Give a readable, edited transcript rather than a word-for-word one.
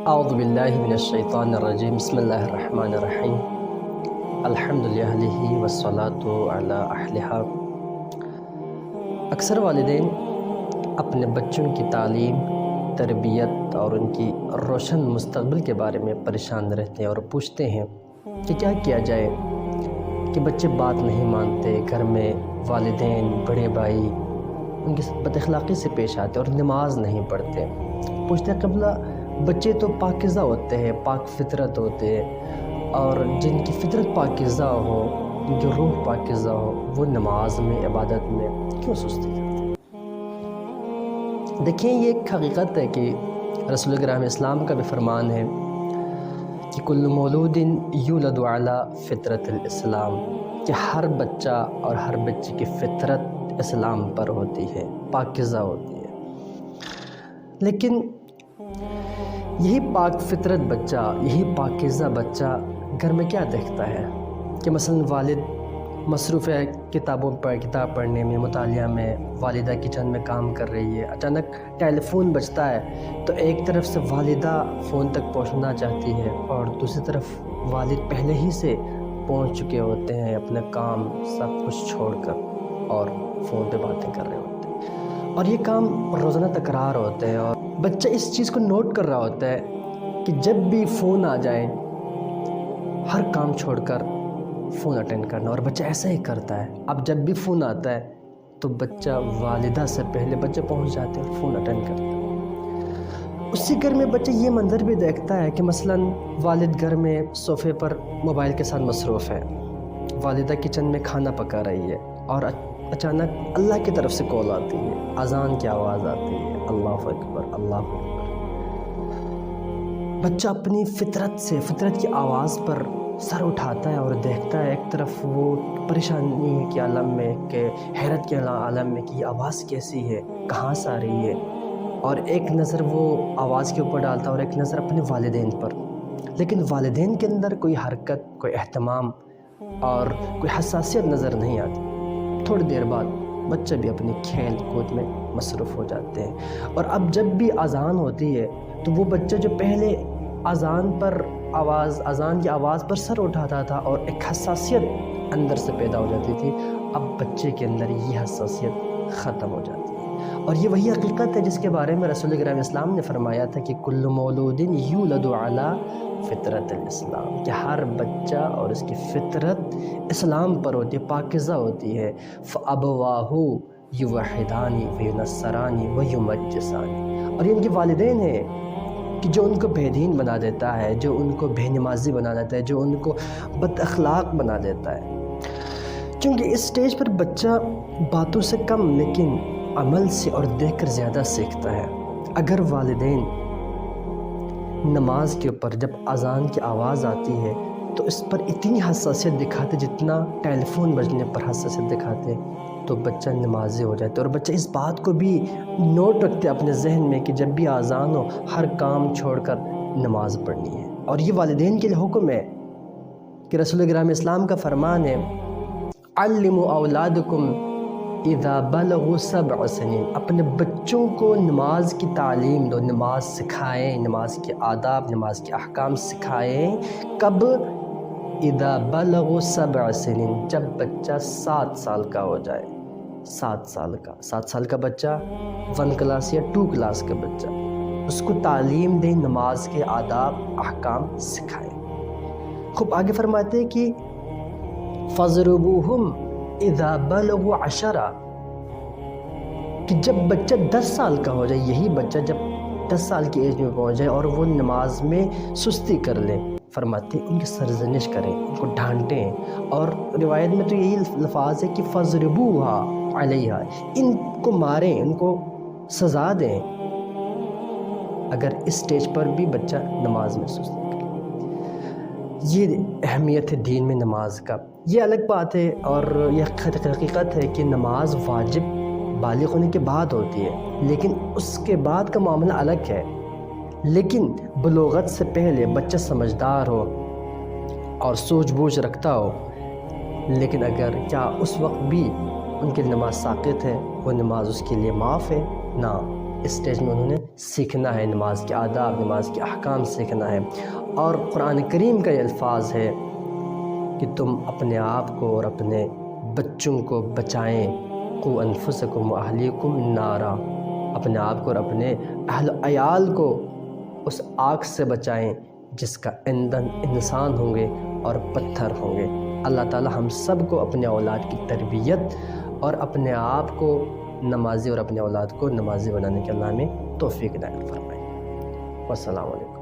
اعوذ باللہ من الشیطان الرجیم بسم اللہ الرحمن الرحیم الحمد للہ والصلاة علی اہلہا۔ اکثر والدین اپنے بچوں کی تعلیم، تربیت اور ان کی روشن مستقبل کے بارے میں پریشان رہتے ہیں اور پوچھتے ہیں کہ کیا کیا جائے کہ بچے بات نہیں مانتے، گھر میں والدین، بڑے بھائی ان کی بد اخلاقی سے پیش آتے اور نماز نہیں پڑھتے۔ پوچھتے ہیں قبلہ بچے تو پاکیزہ ہوتے ہیں، پاک فطرت ہوتے ہیں، اور جن کی فطرت پاکیزہ ہو، جن کی روح پاکیزہ ہو، وہ نماز میں، عبادت میں کیوں سستی کرتے ہیں؟ دیکھیں، یہ ایک حقیقت ہے کہ رسول کریم اسلام کا بھی فرمان ہے کہ کل مولود یولد علی فطرت الاسلام، کہ ہر بچہ اور ہر بچی کی فطرت اسلام پر ہوتی ہے، پاکیزہ ہوتی ہے۔ لیکن یہی پاک فطرت بچہ، یہی پاکیزہ بچہ گھر میں کیا دیکھتا ہے کہ مثلا والد مصروف ہے کتاب پڑھنے میں، مطالعہ میں، والدہ کچن میں کام کر رہی ہے، اچانک ٹیلی فون بجتا ہے تو ایک طرف سے والدہ فون تک پہنچنا چاہتی ہے اور دوسری طرف والد پہلے ہی سے پہنچ چکے ہوتے ہیں، اپنا کام سب کچھ چھوڑ کر اور فون پہ باتیں کر رہے ہوتے ہیں، اور یہ کام روزانہ تکرار ہوتے ہیں، اور بچہ اس چیز کو نوٹ کر رہا ہوتا ہے کہ جب بھی فون آ جائے ہر کام چھوڑ کر فون اٹینڈ کرنا، اور بچہ ایسا ہی کرتا ہے۔ اب جب بھی فون آتا ہے تو بچہ والدہ سے پہلے بچہ پہنچ جاتے ہیں اور فون اٹینڈ کرتا ہے۔ اسی گھر میں بچہ یہ منظر بھی دیکھتا ہے کہ مثلا والد گھر میں صوفے پر موبائل کے ساتھ مصروف ہے، والدہ کچن میں کھانا پکا رہی ہے، اور اچانک اللہ کی طرف سے کال آتی ہے، اذان کی آواز آتی ہے، اللہ اکبر، اللہ اکبر۔ بچہ اپنی فطرت کی آواز پر سر اٹھاتا ہے اور دیکھتا ہے، ایک طرف وہ پریشانی کے عالم میں، کہ حیرت کے عالم میں کہ یہ آواز کیسی ہے، کہاں سے آ رہی ہے، اور ایک نظر وہ آواز کے اوپر ڈالتا ہے اور ایک نظر اپنے والدین پر۔ لیکن والدین کے اندر کوئی حرکت، کوئی اہتمام اور کوئی حساسیت نظر نہیں آتی۔ تھوڑی دیر بعد بچہ بھی اپنی کھیل کود میں مصروف ہو جاتے ہیں، اور اب جب بھی اذان ہوتی ہے تو وہ بچہ جو پہلے اذان کی آواز پر سر اٹھاتا تھا اور ایک حساسیت اندر سے پیدا ہو جاتی تھی، اب بچے کے اندر یہ حساسیت ختم ہو جاتی ہے۔ اور یہ وہی حقیقت ہے جس کے بارے میں رسول کریم اسلام نے فرمایا تھا کہ کل مولود یولد علی فطرت الاسلام، کہ ہر بچہ اور اس کی فطرت اسلام پر ہوتی ہے، پاکیزہ ہوتی ہے۔ فَأَبَوَاهُ يُوَحِّدَانِ وَيُنَصِّرَانِ وَيُمَجِّسَانِ، اور یہ ان کے والدین ہیں کہ جو ان کو بے دین بنا دیتا ہے، جو ان کو بے نمازی بنا دیتا ہے، جو ان کو بد اخلاق بنا دیتا ہے۔ کیونکہ اس سٹیج پر بچہ باتوں سے کم لیکن عمل سے اور دیکھ کر زیادہ سیکھتا ہے۔ اگر والدین نماز کے اوپر جب اذان کی آواز آتی ہے تو اس پر اتنی حساسیت دکھاتے جتنا ٹیلی فون بجنے پر حساسیت دکھاتے، تو بچہ نمازی ہو جاتا ہے، اور بچہ اس بات کو بھی نوٹ رکھتے اپنے ذہن میں کہ جب بھی اذان ہو ہر کام چھوڑ کر نماز پڑھنی ہے۔ اور یہ والدین کے لیے حکم ہے کہ رسول کریم اسلام کا فرمان ہے، علموا اولادکم اذا بلغوا 7 سنین، اپنے بچوں کو نماز کی تعلیم دو، نماز سکھائیں، نماز کے آداب، نماز کے احکام سکھائیں۔ کب؟ اذا بلغوا 7 سنین، جب بچہ 7 سال کا ہو جائے۔ 7 سال کا بچہ 1 کلاس یا 2 کلاس کا بچہ، اس کو تعلیم دیں، نماز کے آداب، احکام سکھائیں۔ خوب آگے فرماتے ہیں کہ فَضْرِبُوهُمْ اِذَا بَلَغُوا 10، کہ جب بچہ 10 سال کا ہو جائے، یہی بچہ جب 10 سال کی ایج میں پہنچ جائے اور وہ نماز میں سستی کر لے، فرماتے ہیں ان کی سرزنش کریں، ان کو ڈانٹیں، اور روایت میں تو یہی لفظ ہے کہ فَضْرِبُوهَا عَلَيْهَا، ان کو ماریں، ان کو سزا دیں اگر اس سٹیج پر بھی بچہ نماز میں سستی کرے۔ یہ اہمیت ہے دین میں نماز کا۔ یہ الگ بات ہے اور یہ حقیقت ہے کہ نماز واجب بالغ ہونے کے بعد ہوتی ہے، لیکن اس کے بعد کا معاملہ الگ ہے۔ لیکن بلوغت سے پہلے بچہ سمجھدار ہو اور سوچ بوجھ رکھتا ہو، لیکن اگر کیا اس وقت بھی ان کی نماز ساقط ہے، وہ نماز اس کے لیے معاف ہے؟ نہ، اسٹیج میں انہوں نے سیکھنا ہے، نماز کے آداب، نماز کے احکام سیکھنا ہے۔ اور قرآن کریم کا یہ الفاظ ہے کہ تم اپنے آپ کو اور اپنے بچوں کو بچائیں، قُوْ أَنفُسَكُمْ وَأَهْلِيكُمْ نَارًا، اپنے آپ کو اور اپنے اہل و عیال کو اس آگ سے بچائیں جس کا ایندھن انسان ہوں گے اور پتھر ہوں گے۔ اللہ تعالی ہم سب کو اپنے اولاد کی تربیت اور اپنے آپ کو نمازی اور اپنے اولاد کو نمازی بنانے کے اللہ میں توفیق عنایت فرمائے۔ والسلام علیکم۔